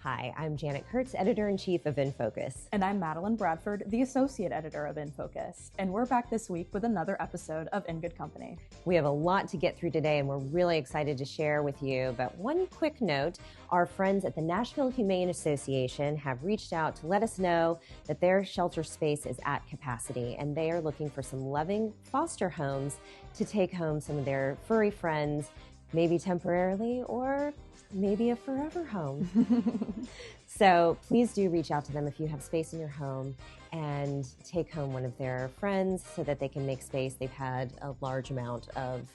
Hi, I'm Janet Kurtz, Editor-in-Chief of Nfocus. And I'm Madeline Bradford, the Associate Editor of Nfocus. And we're back this week with another episode of In Good Company. We have a lot to get through today, and we're really excited to share with you. But one quick note, our friends at the Nashville Humane Association have reached out to let us know that their shelter space is at capacity, and they are looking for some loving foster homes to take home some of their furry friends, maybe temporarily or maybe a forever home. So please do reach out to them if you have space in your home and take home one of their friends so that they can make space. They've had a large amount of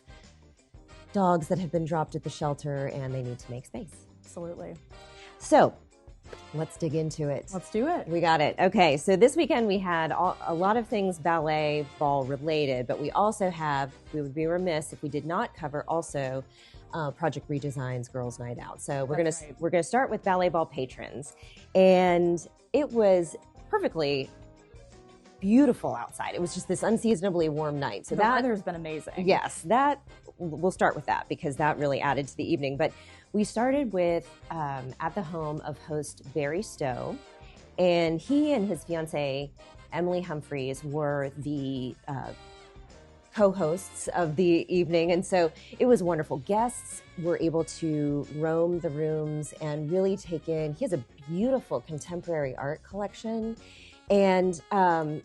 dogs that have been dropped at the shelter and they need to make space. Absolutely. So let's dig into it. Let's do it. We got it. Okay, so this weekend we had a lot of things ballet ball related, but we would be remiss if we did not cover also Project Redesign's Girls Night Out. So we're gonna start with Ballet Ball Patrons, and it was perfectly beautiful outside. It was just this unseasonably warm night. So the weather's been amazing. Yes, we'll start with that because that really added to the evening. But we started with at the home of host Barry Stowe, and he and his fiancée Emily Humphreys were the co-hosts of the evening, and so it was wonderful. Guests were able to roam the rooms and really take in. He has a beautiful contemporary art collection, and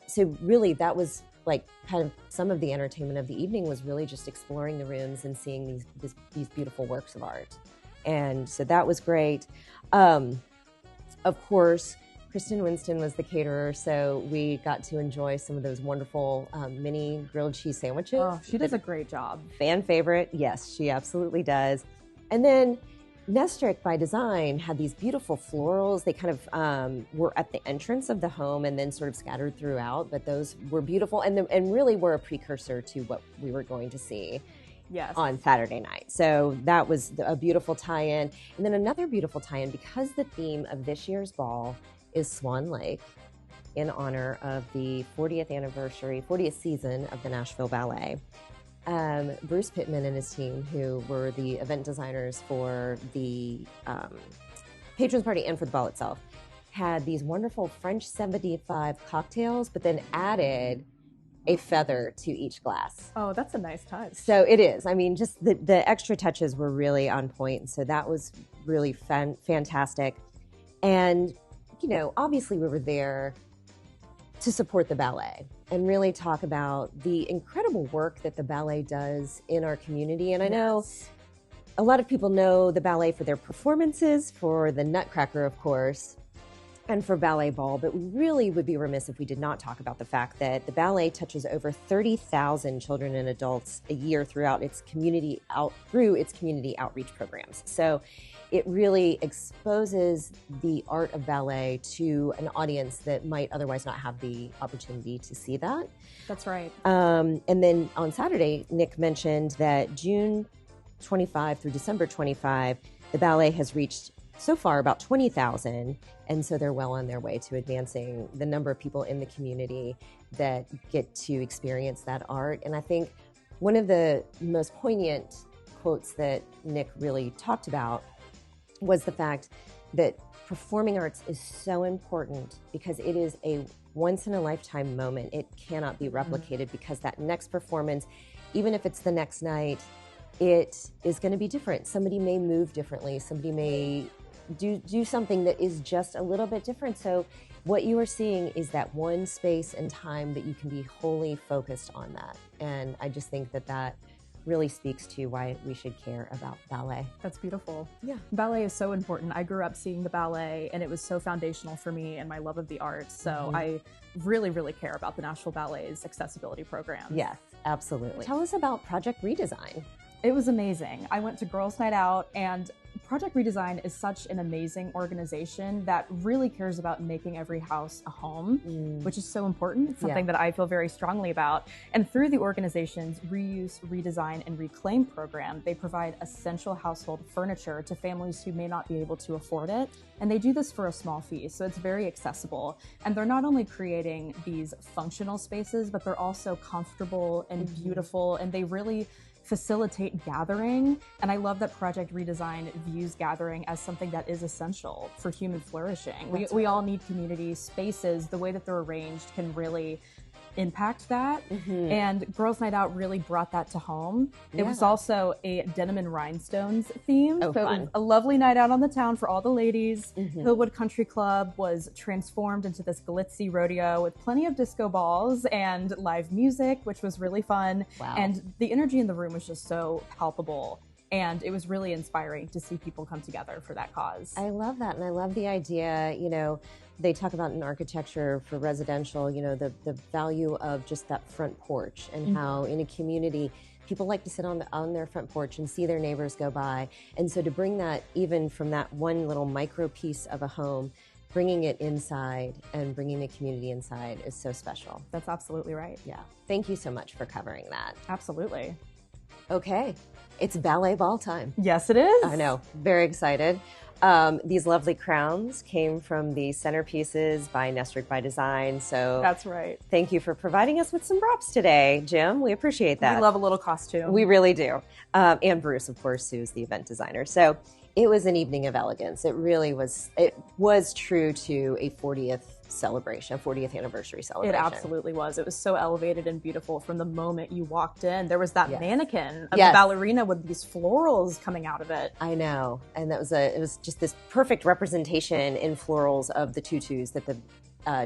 so really that was like kind of some of the entertainment of the evening was really just exploring the rooms and seeing these beautiful works of art, and so that was great. Of course, Kristen Winston was the caterer, so we got to enjoy some of those wonderful mini grilled cheese sandwiches. Oh, she does a great job. Fan favorite. Yes, she absolutely does. And then Nestrick by Design had these beautiful florals. They kind of were at the entrance of the home and then sort of scattered throughout, but those were beautiful and really were a precursor to what we were going to see. Yes. On Saturday night. So that was a beautiful tie-in. And then another beautiful tie-in, because the theme of this year's ball is Swan Lake, in honor of the 40th season of the Nashville Ballet. Bruce Pittman and his team, who were the event designers for the Patrons Party and for the ball itself, had these wonderful French 75 cocktails, but then added a feather to each glass. Oh, that's a nice touch. So it is. I mean, just the extra touches were really on point. So that was really fantastic. And, you know, obviously we were there to support the ballet and really talk about the incredible work that the ballet does in our community. And I know a lot of people know the ballet for their performances, for the Nutcracker, of course, and for Ballet Ball, but we really would be remiss if we did not talk about the fact that the ballet touches over 30,000 children and adults a year through its community outreach programs. So it really exposes the art of ballet to an audience that might otherwise not have the opportunity to see that. That's right. And then on Saturday, Nick mentioned that June 25 through December 25, the ballet has reached so far about 20,000, and so they're well on their way to advancing the number of people in the community that get to experience that art. And I think one of the most poignant quotes that Nick really talked about was the fact that performing arts is so important because it is a once-in-a-lifetime moment. It cannot be replicated because that next performance, even if it's the next night, it is going to be different. Somebody may move differently. Somebody may do something that is just a little bit different. So what you are seeing is that one space and time that you can be wholly focused on that. And I just think that really speaks to why we should care about ballet. That's beautiful. Yeah. Ballet is so important. I grew up seeing the ballet and it was so foundational for me and my love of the arts. So I really, really care about the Nashville Ballet's accessibility program. Yes, absolutely. Tell us about Project Redesign. It was amazing. I went to Girls Night Out, and Project Redesign is such an amazing organization that really cares about making every house a home, which is so important, something that I feel very strongly about. And through the organization's Reuse, Redesign, and Reclaim program, they provide essential household furniture to families who may not be able to afford it. And they do this for a small fee, so it's very accessible. And they're not only creating these functional spaces, but they're also comfortable and beautiful, and they really facilitate gathering. And I love that Project Redesign views gathering as something that is essential for human flourishing. We all need community spaces. The way that they're arranged can really impact that. And Girls Night Out really brought that to home. It was also a denim and rhinestones theme. Oh, so fun. It was a lovely night out on the town for all the ladies. Hillwood Country Club was transformed into this glitzy rodeo with plenty of disco balls and live music, which was really fun. Wow. And the energy in the room was just so palpable. And it was really inspiring to see people come together for that cause. I love that. And I love the idea, they talk about in architecture for residential, the value of just that front porch and how in a community, people like to sit on their front porch and see their neighbors go by. And so to bring that even from that one little micro piece of a home, bringing it inside and bringing the community inside is so special. That's absolutely right. Yeah. Thank you so much for covering that. Absolutely. Okay. It's ballet ball time. Yes, it is. I know. Very excited. These lovely crowns came from the centerpieces by Nashville by Design. So that's right. Thank you for providing us with some props today, Jim. We appreciate that. We love a little costume. We really do. And Bruce, of course, who's the event designer. So it was an evening of elegance. It really was. It was true to a 40th celebration, a 40th anniversary celebration. It absolutely was. It was so elevated and beautiful from the moment you walked in. There was that mannequin of the ballerina with these florals coming out of it. I know. And it was just this perfect representation in florals of the tutus that the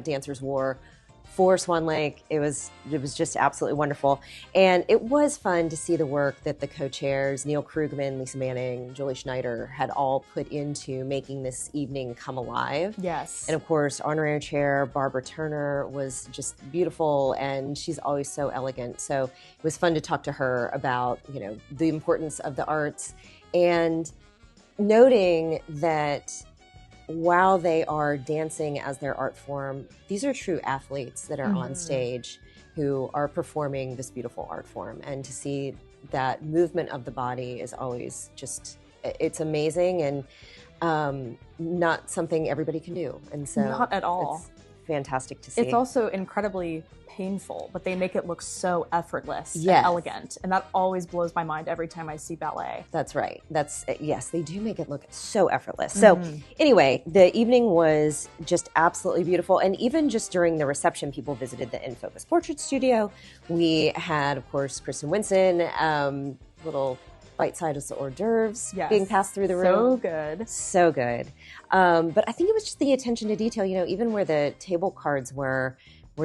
dancers wore for Swan Lake. It was just absolutely wonderful. And it was fun to see the work that the co-chairs, Neil Krugman, Lisa Manning, Julie Schneider, had all put into making this evening come alive. Yes. And of course, honorary chair Barbara Turner was just beautiful, and she's always so elegant. So it was fun to talk to her about, the importance of the arts and noting that while they are dancing as their art form, these are true athletes that are on stage who are performing this beautiful art form. And to see that movement of the body is always just, it's amazing and not something everybody can do. And so not at all. It's fantastic to see. It's also incredibly painful, but they make it look so effortless and Yes. elegant. And that always blows my mind every time I see ballet. That's right. Yes, they do make it look so effortless. So anyway, the evening was just absolutely beautiful. And even just during the reception, people visited the Nfocus Portrait Studio. We had, of course, Kristen Winston, little bite-sized hors d'oeuvres being passed through the room. So good. So good. But I think it was just the attention to detail, even where the table cards were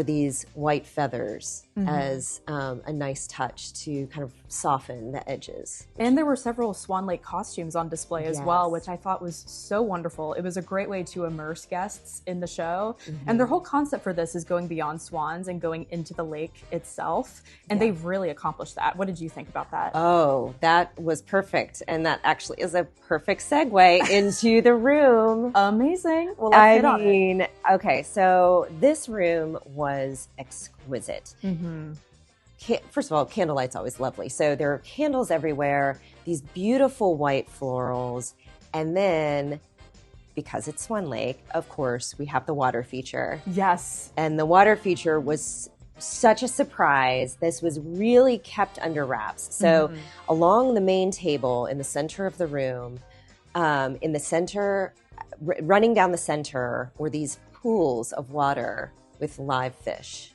these white feathers as a nice touch to kind of soften the edges. And there were several Swan Lake costumes on display as well, which I thought was so wonderful. It was a great way to immerse guests in the show. And their whole concept for this is going beyond swans and going into the lake itself. And they've really accomplished that. What did you think about that? Oh, that was perfect. And that actually is a perfect segue into the room. Amazing. Well, let's get on it. Okay, so this room was exquisite. First of all, candlelight's always lovely. So there are candles everywhere, these beautiful white florals. And then, because it's Swan Lake, of course, we have the water feature. Yes. And the water feature was such a surprise. This was really kept under wraps. So along the main table in the center of the room, in the center, running down the center, were these pools of water with live fish.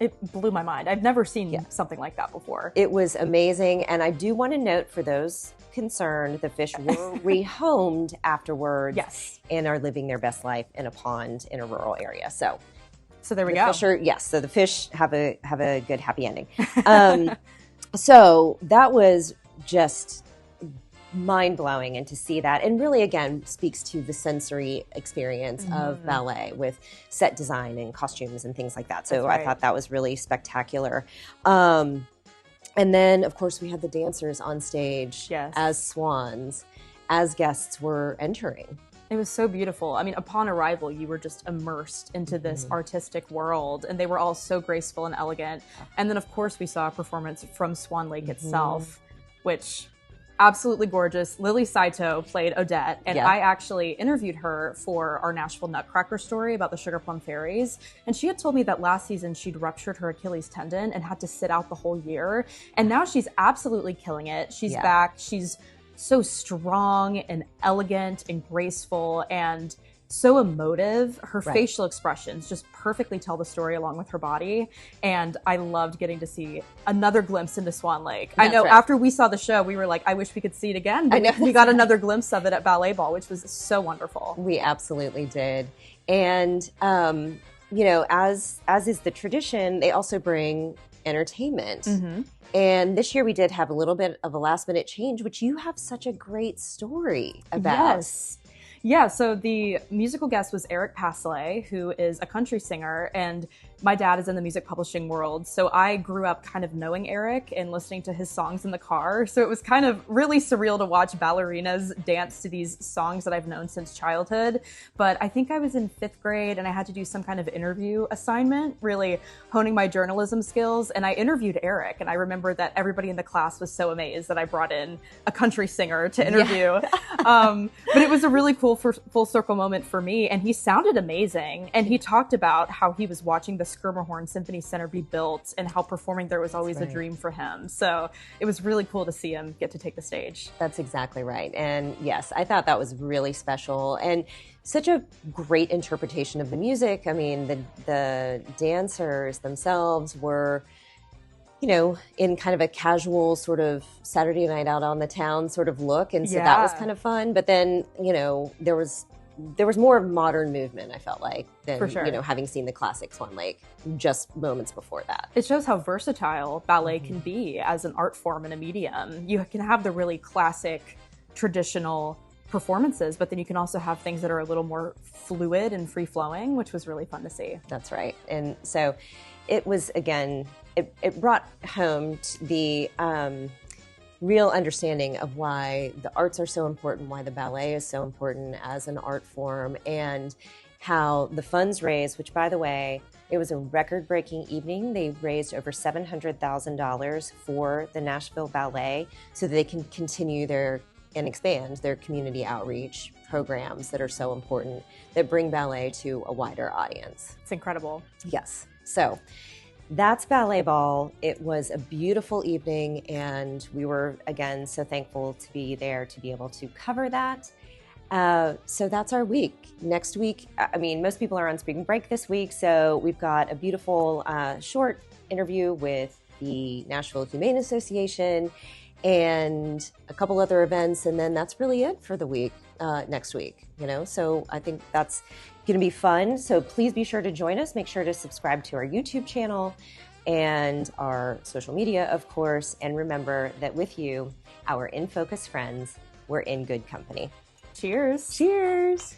It blew my mind. I've never seen something like that before. It was amazing. And I do want to note, for those concerned, the fish were rehomed afterwards and are living their best life in a pond in a rural area. So there we go. So the fish have a good, happy ending. So that was just mind-blowing, and to see that, and really again speaks to the sensory experience of ballet with set design and costumes and things like that. So I thought that was really spectacular. And then of course we had the dancers on stage as swans as guests were entering. It was so beautiful. I mean, upon arrival, you were just immersed into this artistic world, and they were all so graceful and elegant. And then of course we saw a performance from Swan Lake itself, which absolutely gorgeous. Lily Saito played Odette, and Yeah. I actually interviewed her for our Nashville Nutcracker story about the Sugar Plum Fairies. And she had told me that last season she'd ruptured her Achilles tendon and had to sit out the whole year. And now she's absolutely killing it. She's back. She's so strong and elegant and graceful and so emotive. Her facial expressions just perfectly tell the story along with her body. And I loved getting to see another glimpse into Swan Lake. I know after we saw the show, we were like, I wish we could see it again. But we got another glimpse of it at Ballet Ball, which was so wonderful. We absolutely did. And, you know, as is the tradition, they also bring entertainment. And this year we did have a little bit of a last minute change, which you have such a great story about. Yes. Yeah, so the musical guest was Eric Pasley, who is a country singer, and my dad is in the music publishing world. So I grew up kind of knowing Eric and listening to his songs in the car. So it was kind of really surreal to watch ballerinas dance to these songs that I've known since childhood. But I think I was in 5th grade and I had to do some kind of interview assignment, really honing my journalism skills. And I interviewed Eric, and I remember that everybody in the class was so amazed that I brought in a country singer to interview. But it was a really cool full circle moment for me. And he sounded amazing. And he talked about how he was watching the Schermerhorn Symphony Center be built and how performing there was always a dream for him. So it was really cool to see him get to take the stage. That's exactly right. And yes, I thought that was really special and such a great interpretation of the music. I mean, the dancers themselves were, you know, in kind of a casual sort of Saturday night out on the town sort of look. And so that was kind of fun. But then, you know, there was more modern movement, I felt like, than, you know, having seen the classic Swan Lake just moments before that. It shows how versatile ballet can be as an art form and a medium. You can have the really classic, traditional performances, but then you can also have things that are a little more fluid and free-flowing, which was really fun to see. That's right. And so it was, again, it brought home the real understanding of why the arts are so important, why the ballet is so important as an art form, and how the funds raised, which, by the way, it was a record-breaking evening. They raised over $700,000 for the Nashville Ballet so that they can continue and expand their community outreach programs that are so important, that bring ballet to a wider audience. It's incredible. Yes. So that's Ballet Ball. It was a beautiful evening, and we were, again, so thankful to be there to be able to cover that. So that's our week. Next week, I mean, most people are on spring break this week, so we've got a beautiful short interview with the Nashville Humane Association and a couple other events, and then that's really it for the week next week, you know? So I think that's going to be fun. So please be sure to join us. Make sure to subscribe to our YouTube channel and our social media, of course. And remember that with you, our Nfocus friends, we're in good company. Cheers. Cheers.